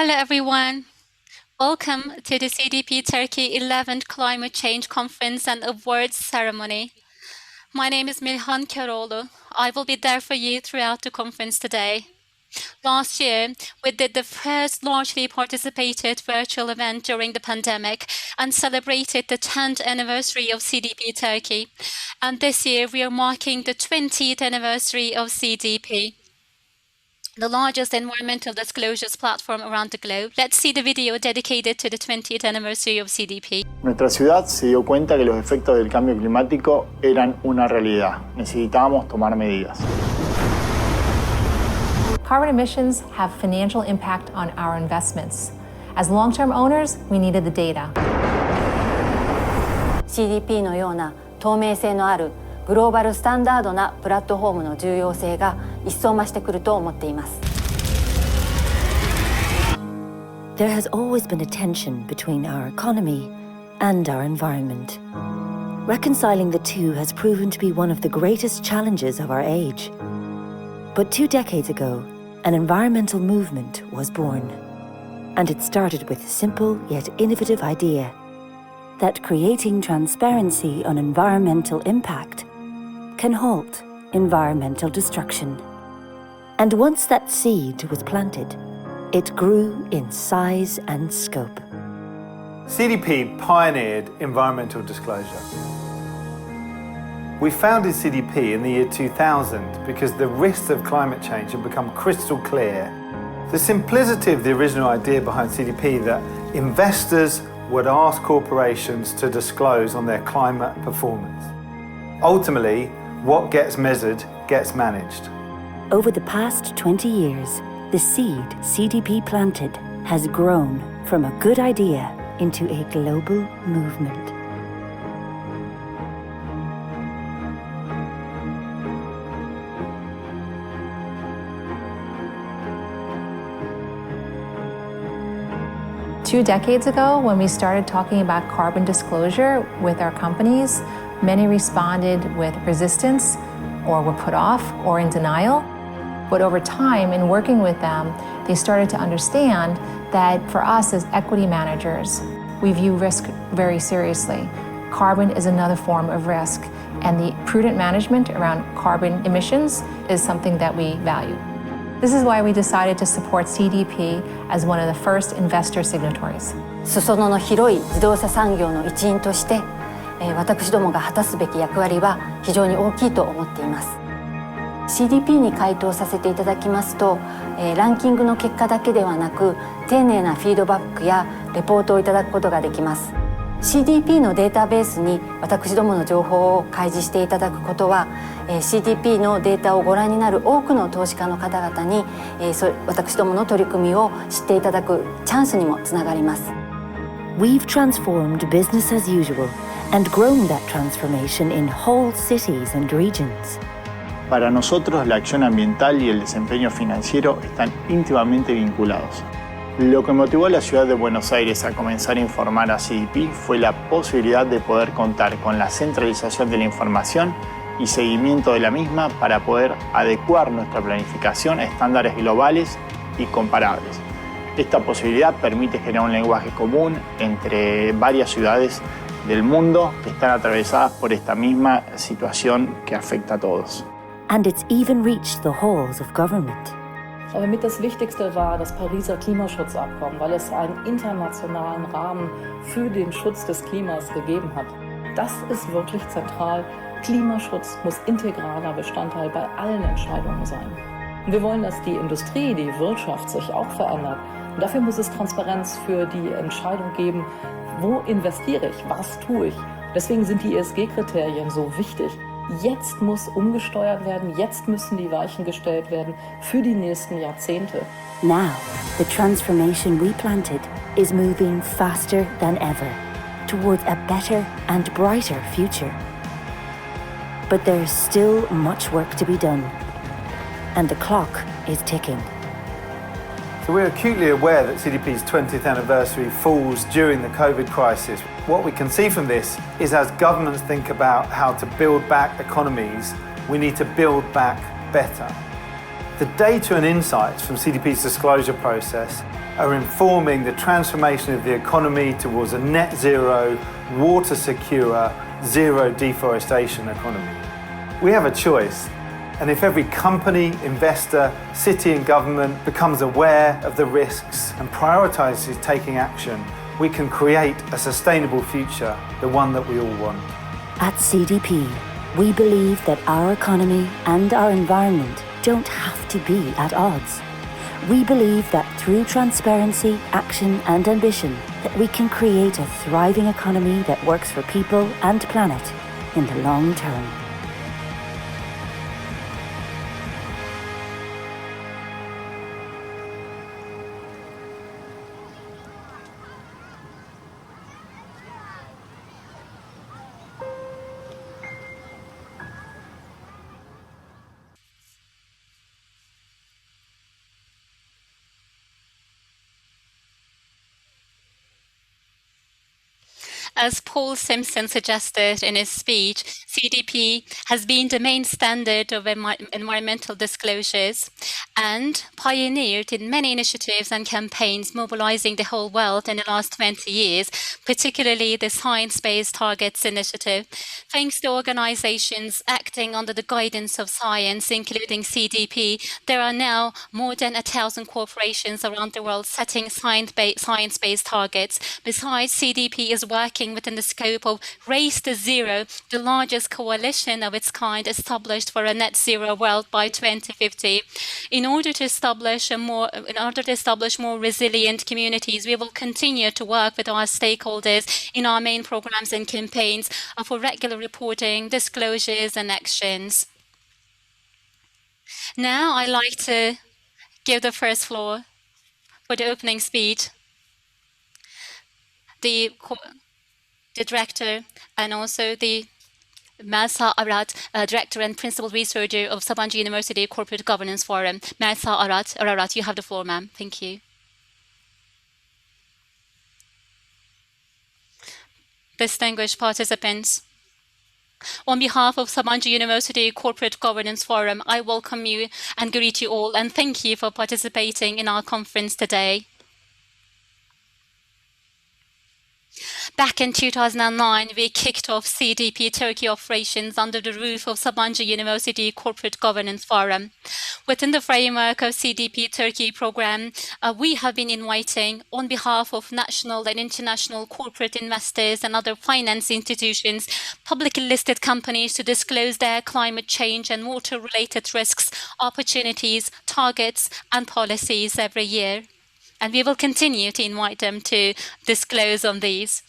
Hello everyone. Welcome to the CDP Turkey 11th Climate Change Conference and Awards Ceremony. My name is Milhan Köroğlu. I will be there for you throughout the conference today. Last year, we did the first largely participated virtual event during the pandemic and celebrated the 10th anniversary of CDP Turkey. And this year, we are marking the 20th anniversary of CDP, the largest environmental disclosures platform around the globe. Let's see the video dedicated to the 20th anniversary of CDP. Nuestra ciudad se dio cuenta que los efectos del cambio climático eran una realidad. Necesitábamos tomar medidas. Carbon emissions have financial impact on our investments. As long-term owners, we needed the data. CDP のような透明性のあるグローバルスタンダードなプラットフォームの重要性が一層増してくると思っています。There has always been a tension between our economy and our environment. Reconciling the two has proven to be one of the greatest challenges of our age. But 2 decades ago, an environmental movement was born. And it started with a simple yet innovative idea that creating transparency on environmental impact can halt environmental destruction. And once that seed was planted, it grew in size and scope. CDP pioneered environmental disclosure. We founded CDP in the year 2000 because the risks of climate change had become crystal clear. The simplicity of the original idea behind CDP that investors would ask corporations to disclose on their climate performance. Ultimately, what gets measured gets managed. Over the past 20 years, the seed CDP planted has grown from a good idea into a global movement. Two decades ago, when we started talking about carbon disclosure with our companies, many responded with resistance or were put off or in denial. But over time, in working with them, they started to understand that for us as equity managers, we view risk very seriously. Carbon is another form of risk, and the prudent management around carbon emissions is something that we value. This is why we decided to support CDP as one of the first investor signatories. 裾野の広い自動車産業の一員として、私どもが果たすべき役割は非常に大きいと思っています。CDP に回答させていただきますと、ランキングの結果だけではなく、丁寧なフィードバックやレポートをいただくことができます。CDP のデータベースに私どもの情報を開示していただくことは、CDP のデータをご覧になる多くの投資家の方々に、私どもの取り組みを知っていただくチャンスにもつながります。We've transformed business as usual and grown that transformation in whole cities and regions. Para nosotros, la acción ambiental y el desempeño financiero están íntimamente vinculados. Lo que motivó a la ciudad de Buenos Aires a comenzar a informar a CDP fue la posibilidad de poder contar con la centralización de la información y seguimiento de la misma para poder adecuar nuestra planificación a estándares globales y comparables. Esta posibilidad permite generar un lenguaje común entre varias ciudades del mundo que están atravesadas por esta misma situación que afecta a todos. And it's even reached the halls of government. Aber mit das Wichtigste war das Pariser Klimaschutzabkommen, weil es einen internationalen Rahmen für den Schutz des Klimas gegeben hat. Das ist wirklich zentral. Klimaschutz muss integraler Bestandteil bei allen Entscheidungen sein. Und wir wollen, dass die Industrie, die Wirtschaft sich auch verändert. Und dafür muss es Transparenz für die Entscheidung geben, wo investiere ich, was tue ich. Deswegen sind die ESG-Kriterien so wichtig. Jetzt muss umgesteuert werden, jetzt müssen die Weichen gestellt werden für die nächsten Jahrzehnte. Now, the transformation we planted is moving faster than ever towards a better and brighter future. But there's still much work to be done, and the clock is ticking. So we're acutely aware that CDP's 20th anniversary falls during the COVID crisis. What we can see from this is as governments think about how to build back economies, we need to build back better. The data and insights from CDP's disclosure process are informing the transformation of the economy towards a net zero, water secure, zero deforestation economy. We have a choice, and if every company, investor, city and government becomes aware of the risks and prioritises taking action, we can create a sustainable future, the one that we all want. At CDP, we believe that our economy and our environment don't have to be at odds. We believe that through transparency, action and ambition, that we can create a thriving economy that works for people and planet in the long term. As Paul Simpson suggested in his speech, CDP has been the main standard of environmental disclosures and pioneered in many initiatives and campaigns mobilizing the whole world in the last 20 years, particularly the Science-Based Targets Initiative. Thanks to organizations acting under the guidance of science, including CDP, there are now more than 1,000 corporations around the world setting science-based targets. Besides, CDP is working within the scope of Race to Zero, the largest coalition of its kind established for a net zero world by 2050. In order to establish more resilient communities, we will continue to work with our stakeholders in our main programs and campaigns for regular reporting, disclosures, and actions. Now I'd like to give the first floor for the opening speech. The director and also the Melsa Arat, director and principal researcher of Sabancı University Corporate Governance Forum. Melsa Ararat, you have the floor, ma'am. Thank you. Distinguished participants, on behalf of Sabancı University Corporate Governance Forum, I welcome you and greet you all and thank you for participating in our conference today. Back in 2009, we kicked off CDP Turkey operations under the roof of Sabancı University Corporate Governance Forum. Within the framework of CDP Turkey program, we have been inviting, on behalf of national and international corporate investors and other finance institutions, publicly listed companies to disclose their climate change and water-related risks, opportunities, targets, and policies every year. And we will continue to invite them to disclose on these.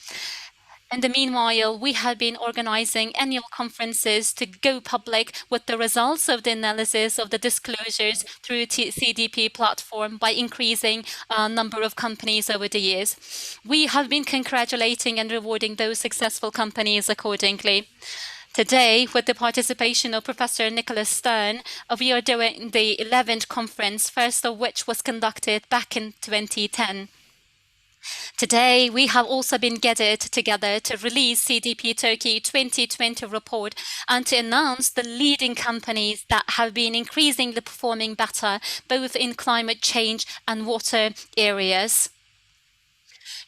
In the meanwhile, we have been organizing annual conferences to go public with the results of the analysis of the disclosures through CDP platform by increasing number of companies over the years. We have been congratulating and rewarding those successful companies accordingly. Today, with the participation of Professor Nicholas Stern, we are doing the 11th conference, first of which was conducted back in 2010. Today, we have also been gathered together to release CDP Turkey 2020 report and to announce the leading companies that have been increasingly performing better, both in climate change and water areas.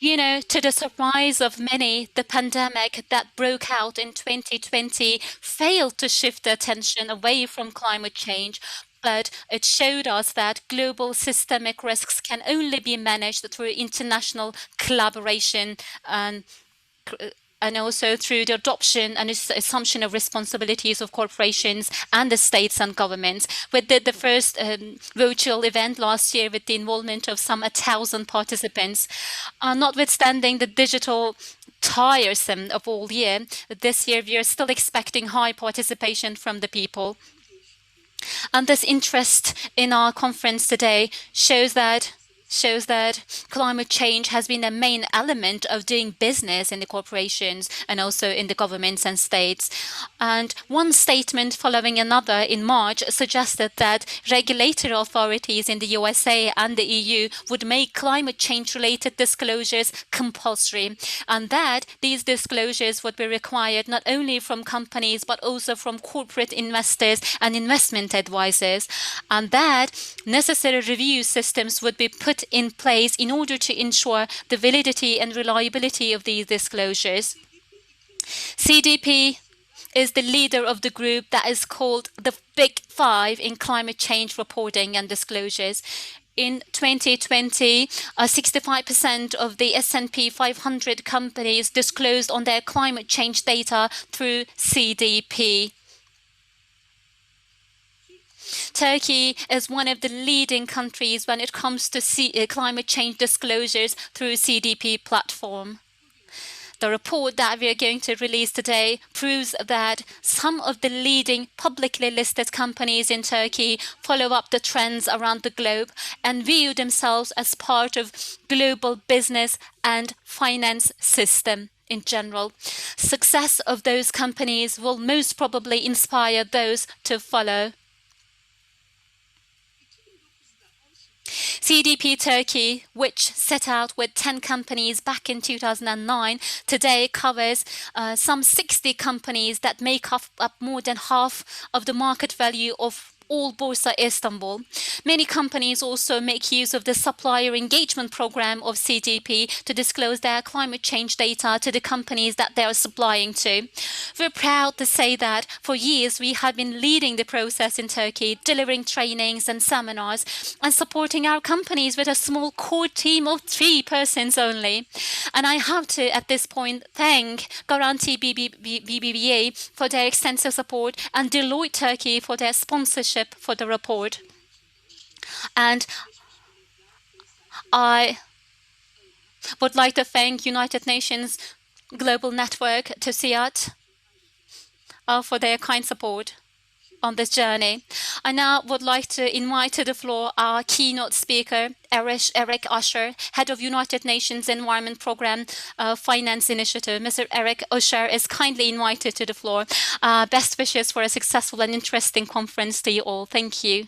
You know, to the surprise of many, the pandemic that broke out in 2020 failed to shift the attention away from climate change, but it showed us that global systemic risks can only be managed through international collaboration and also through the adoption and assumption of responsibilities of corporations and the states and governments. We did the first virtual event last year with the involvement of some 1,000 participants. Notwithstanding the digital tiresome of all year, this year we are still expecting high participation from the people. And this interest in our conference today shows that climate change has been a main element of doing business in the corporations and also in the governments and states. And one statement following another in March suggested that regulatory authorities in the USA and the EU would make climate change-related disclosures compulsory, and that these disclosures would be required not only from companies but also from corporate investors and investment advisors, and that necessary review systems would be put put in place in order to ensure the validity and reliability of these disclosures. CDP is the leader of the group that is called the Big Five in climate change reporting and disclosures. In 2020, 65% of the S&P 500 companies disclosed on their climate change data through CDP. Turkey is one of the leading countries when it comes to climate change disclosures through CDP platform. The report that we are going to release today proves that some of the leading publicly listed companies in Turkey follow up the trends around the globe and view themselves as part of global business and finance system in general. Success of those companies will most probably inspire those to follow. CDP Turkey, which set out with 10 companies back in 2009, today covers some 60 companies that make up more than half of the market value of all Borsa Istanbul. Many companies also make use of the supplier engagement program of CDP to disclose their climate change data to the companies that they are supplying to. We're proud to say that for years we have been leading the process in Turkey, delivering trainings and seminars and supporting our companies with a small core team of 3 persons only. And I have to, at this point, thank Garanti BBVA for their extensive support and Deloitte Turkey for their sponsorship for the report. And I would like to thank United Nations Global Network to SIAT for their kind support on this journey. I now would like to invite to the floor our keynote speaker, Eric Usher, Head of United Nations Environment Programme Finance Initiative. Mr. Eric Usher is kindly invited to the floor. Best wishes for a successful and interesting conference to you all. Thank you.